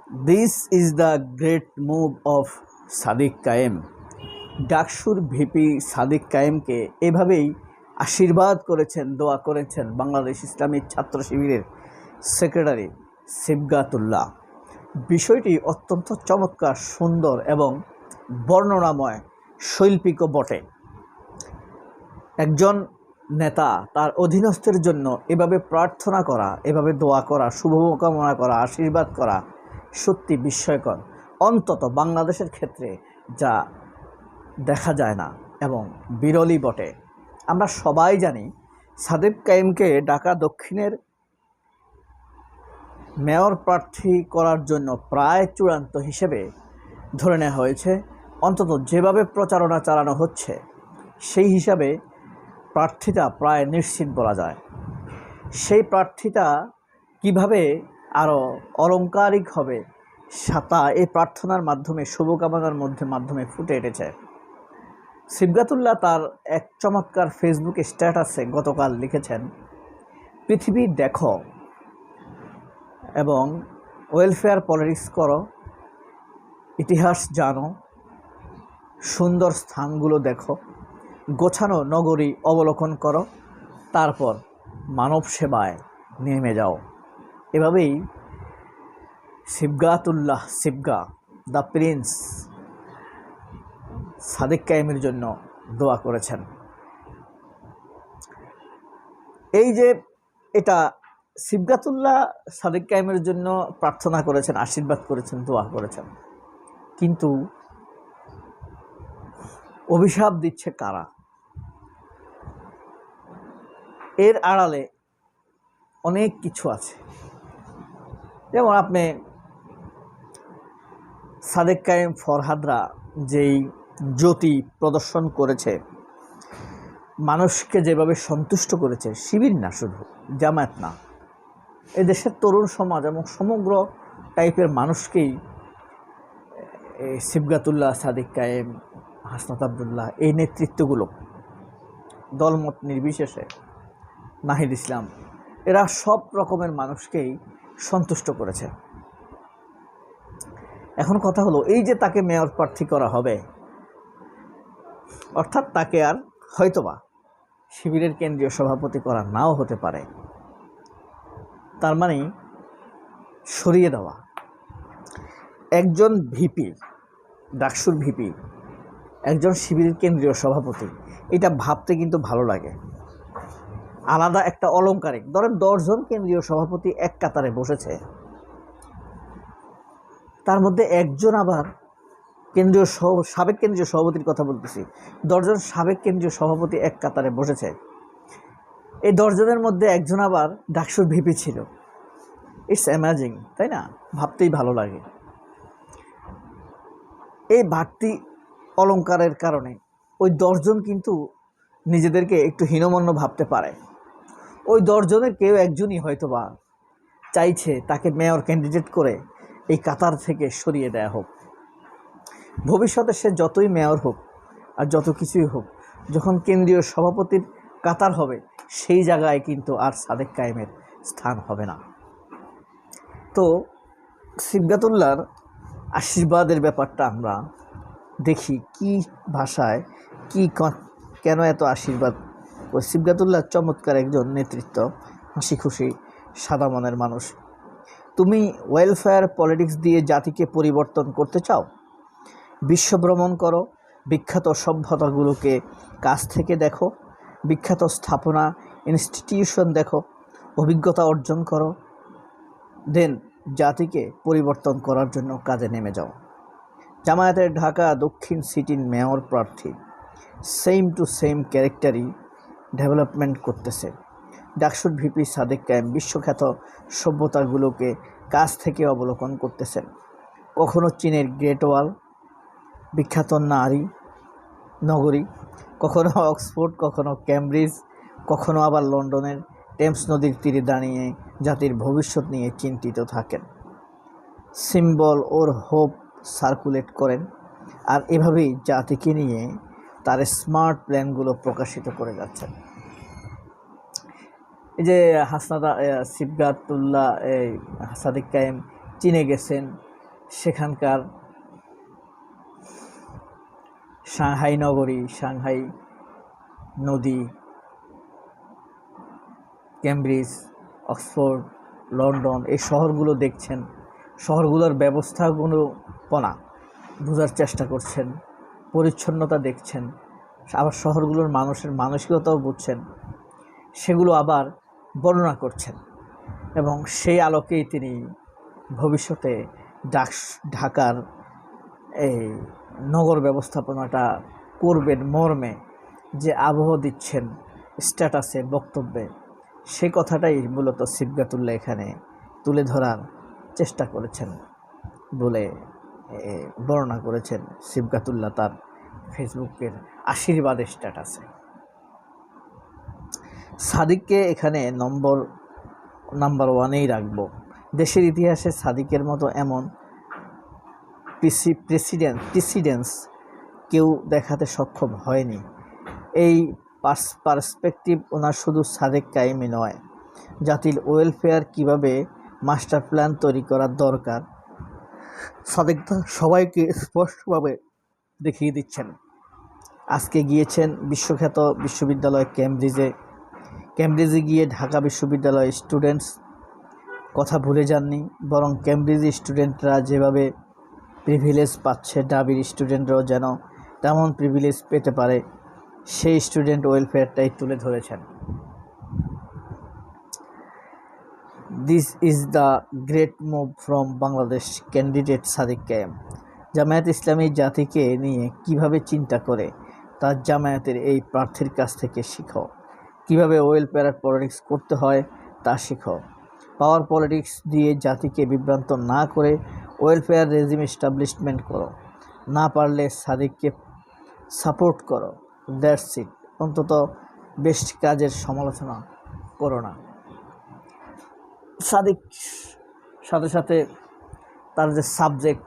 This is the great move of Sadiq কায়েম। ডাকসুর VP Sadiq কায়েমকে এভাবেই আশীর্বাদ করেছেন, দোয়া করেছেন বাংলাদেশ ইসলামী ছাত্র শিবিরের সেক্রেটারি সিবগাতুল্লাহ। বিষয়টি অত্যন্ত চমৎকার, সুন্দর এবং বর্ণনাময়, শৈল্পিকও বটে। একজন নেতা তার অধীনস্থের জন্য এভাবে প্রার্থনা করা, এভাবে দোয়া করা, শুভকামনা করা, আশীর্বাদ করা সত্যি বিস্ময়কর। অন্তত বাংলাদেশের ক্ষেত্রে যা দেখা যায় না এবং বিরলই বটে। আমরা সবাই জানি সাদিক কায়েমকে ঢাকা দক্ষিণের মেয়র প্রার্থী করার জন্য প্রায় চূড়ান্ত হিসেবে ধরে নেওয়া হয়েছে। অন্তত যেভাবে প্রচারণা চালানো হচ্ছে সেই হিসাবে প্রার্থীতা প্রায় নিশ্চিত বলা যায়। সেই প্রার্থীতা কিভাবে আরও অলংকারিক হবে তা এই প্রার্থনার মাধ্যমে, শুভকামনার মাধ্যমে ফুটে উঠেছে। সিবগাতুল্লাহ তার এক চমৎকার ফেসবুক স্ট্যাটাসে গতকাল লিখেছেন, পৃথিবী দেখো এবং ওয়েলফেয়ার পলিটিক্স করো, ইতিহাস জানো, সুন্দর স্থানগুলো দেখো, গোছানো নগরী অবলোকন করো, তারপর মানব সেবায় নেমে যাও। এভাবেই সিবগাতুল্লাহ, সিবগা দ্য প্রিন্স সাদিক কায়েমের জন্য দোয়া করেছেন। এই যে এটা সিবগাতুল্লাহ সাদিক কায়েমের জন্য প্রার্থনা করেছেন, আশীর্বাদ করেছেন, দোয়া করেছেন, কিন্তু অভিশাপ দিচ্ছে কারা? এর আড়ালে অনেক কিছু আছে। যেমন আপনি সাদিক কায়েম, ফরহাদরা যেই জ্যোতি প্রদর্শন করেছে, মানুষকে যেভাবে সন্তুষ্ট করেছে, শিবির না, শুধু জামায়াত না, এই দেশের তরুণ সমাজ এবং সমগ্র টাইপের মানুষকেই সিবগাতুল্লাহ, সাদিক কায়েম, হাসনাত আবদুল্লাহ, এই নেতৃত্বগুলো দলমত নির্বিশেষে, নাহিদ ইসলাম, এরা সব রকমের মানুষকেই সন্তুষ্ট করেছে। এখন কথা হলো, এই যে তাকে মেয়র প্রার্থী করা হবে, অর্থাৎ তাকে আর হয়তোবা শিবিরের কেন্দ্রীয় সভাপতি করা নাও হতে পারে, তার মানে সরিয়ে দেওয়া একজন ভিপি, ডাকসুর ভিপি, একজন শিবিরের কেন্দ্রীয় সভাপতি, এটা ভাবতে কিন্তু ভালো লাগে। আলাদা একটা অলংকারিক, ধরেন 10 জন কেন্দ্রীয় সভাপতি এক কাতারে বসেছে, তার মধ্যে একজন আবার সাবেক কেন্দ্রীয় সভাপতির কথা বলতেছি, 10 জন সাবেক কেন্দ্রীয় সভাপতি এক কাতারে বসেছে। এই 10 জনের মধ্যে একজন আবার ডাকসুর ভিপি ছিল। ইটস অ্যামেজিং, তাই না? ভাবতেই ভালো লাগে। এই বাড়তি অলংকারের কারণে ওই 10 জন কিন্তু নিজেদেরকে একটু হীনমন্য ভাবতে পারে। ওই 10 জনের কেউ একজনই হয়তোবা চাইছে তাকে মেয়র ক্যান্ডিডেট করে এই কাতার থেকে সরিয়ে দেয়া হোক। ভবিষ্যতে সে যতই মেয়র হোক আর যত কিছুই হোক, যখন কেন্দ্রীয় সভাপতির কাতার হবে, সেই জায়গায় কিন্তু আর সাদিক কায়েমের স্থান হবে না। তো সিবগাতুল্লাহর আশীর্বাদের ব্যাপারটা আমরা দেখি কি ভাষায়, কেন এত আশীর্বাদ। সিবগাতুল্লাহ চমৎকার একজন নেতৃত্ব, হাসি খুশি, সাদা মনের মানুষ। তুমি ওয়েলফেয়ার পলিটিক্স দিয়ে জাতিকে পরিবর্তন করতে চাও? বিশ্বভ্রমণ করো, বিখ্যাত সভ্যতাগুলোকে কাছ থেকে দেখো, বিখ্যাত স্থাপনা, ইনস্টিটিউশন দেখো, অভিজ্ঞতা অর্জন করো, দেন জাতিকে পরিবর্তন করার জন্য কাজে নেমে যাও। জামায়াতের ঢাকা দক্ষিণ সিটির মেয়র প্রার্থী সেম টু সেম ক্যারেক্টারই ডেভেলপমেন্ট করতেছে। ডাকসুর ভিপি সাদিক কায়েম বিশ্বখ্যাত সভ্যতাগুলোকে কাছ থেকে অবলোকন করতেছেন। কখনো চীনের গ্রেট ওয়াল, বিখ্যাত নগরী, কখনো অক্সফোর্ড, কখনো ক্যামব্রিজ, কখনো আবার লন্ডনের টেমস নদীর তীরে দাঁড়িয়ে জাতির ভবিষ্যৎ নিয়ে চিন্তিত থাকেন। সিম্বল ওর হোপ সার্কুলেট করেন, আর এভাবেই জাতিকে নিয়ে তার স্মার্ট প্ল্যানগুলো প্রকাশিত করে যাচ্ছেন। এই যে সিবগাতুল্লাহ সাদিক কায়েম চীনে গেছেন, সেখানকার সাংহাই নগরী, সাংহাই নদী, কেমব্রিজ, অক্সফোর্ড, লন্ডন, এই শহরগুলো দেখছেন, শহরগুলোর ব্যবস্থাপনা বোঝার চেষ্টা করছেন, পরিচ্ছন্নতা দেখছেন, আবার শহরগুলোর মানুষের মানসিকতাও বুঝছেন, সেগুলো আবার বর্ণনা করছেন এবং সেই আলোকেই তিনি ভবিষ্যতে ঢাকার এই নগর ব্যবস্থাপনাটা করবেন মর্মে যে আবহ দিচ্ছেন স্ট্যাটাসে, বক্তব্যে, সে কথাটাই মূলত সিবগাতুল্লাহ এখানে তুলে ধরার চেষ্টা করেছেন বলে বর্ণনা করেছেন সিবগাতুল্লাহ তার ফেসবুকের আশীর্বাদের স্ট্যাটাসে। সাদিককে এখানে নাম্বার ওয়ানেই রাখবো। দেশের ইতিহাসে সাদিকের মতো এমন প্রেসিডেন্স কেউ দেখাতে সক্ষম হয়নি। এই পার্সপেক্টিভ ওনার শুধু সাদেক কায়েমি নয়, জাতির ওয়েলফেয়ার কিভাবে মাস্টার প্ল্যান তৈরি করার দরকার সাদেক সবাইকে স্পষ্টভাবে দেখিয়ে দিচ্ছেন। আজকে গিয়েছেন বিশ্বখ্যাত বিশ্ববিদ্যালয় কেমব্রিজে গিয়ে ঢাকা বিশ্ববিদ্যালয়ের স্টুডেন্টস কথা ভুলে যাননি, বরং কেমব্রিজ স্টুডেন্টরা যেভাবে প্রিভিলেজ পাচ্ছে ঢাবির স্টুডেন্টরাও যেন তেমন প্রিভিলেজ পেতে পারে সেই স্টুডেন্ট ওয়েলফেয়ারটাই তুলে ধরেছেন। This is the great move from Bangladesh candidate Sadiq Kayem. Jamaat ইসলামী জাতিকে নিয়ে কিভাবে চিন্তা করে তার জামায়াতের এই প্রার্থীর কাছ থেকে শিখো। কিভাবে ওয়েলফেয়ার পলিটিক্স করতে হয় তা শিখো। পাওয়ার পলিটিক্স দিয়ে জাতিকে বিভ্রান্ত না করে ওয়েলফেয়ার রেজিম এস্টাবলিশমেন্ট করো। না পারলে সাদিককে সাপোর্ট করো। That's it. অন্তত বেস্ট কাজের সমালোচনা করো না। সাদিক সাথে সাথে তার যে সাবজেক্ট,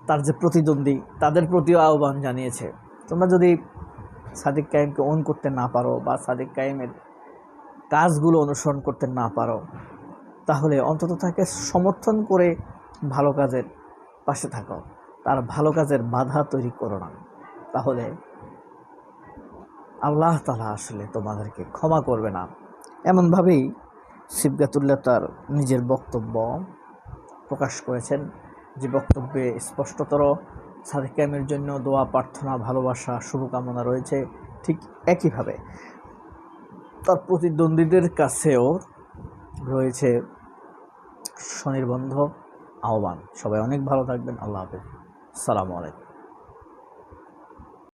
তার যে প্রতিদ্বন্দ্বী, তাদের প্রতিও আহ্বান জানিয়েছে, তোমরা যদি সাদিক কায়েমকে অন করতে না পারো বা সাদিক কায়েমের কাজগুলো অনুসরণ করতে না পারো, তাহলে অন্তত তাকে সমর্থন করে ভালো কাজের পাশে থাকো। তার ভালো কাজের বাধা তৈরি করো না, তাহলে আল্লাহ তাআলা আসলে তোমাদেরকে ক্ষমা করবে না। এমনভাবেই সিবগাতুল্লাহ তার নিজের বক্তব্য প্রকাশ করেছেন, যে বক্তব্যে স্পষ্টতর সাদিক কায়েমের জন্য দোয়া, প্রার্থনা, ভালোবাসা, শুভকামনা রয়েছে। ঠিক একইভাবে তার প্রতিদ্বন্দ্বীদের কাছেও রয়েছে স্বনির্বন্ধ আহ্বান। সবাই অনেক ভালো থাকবেন। আল্লাহ হাফেজ। আসসালামু আলাইকুম।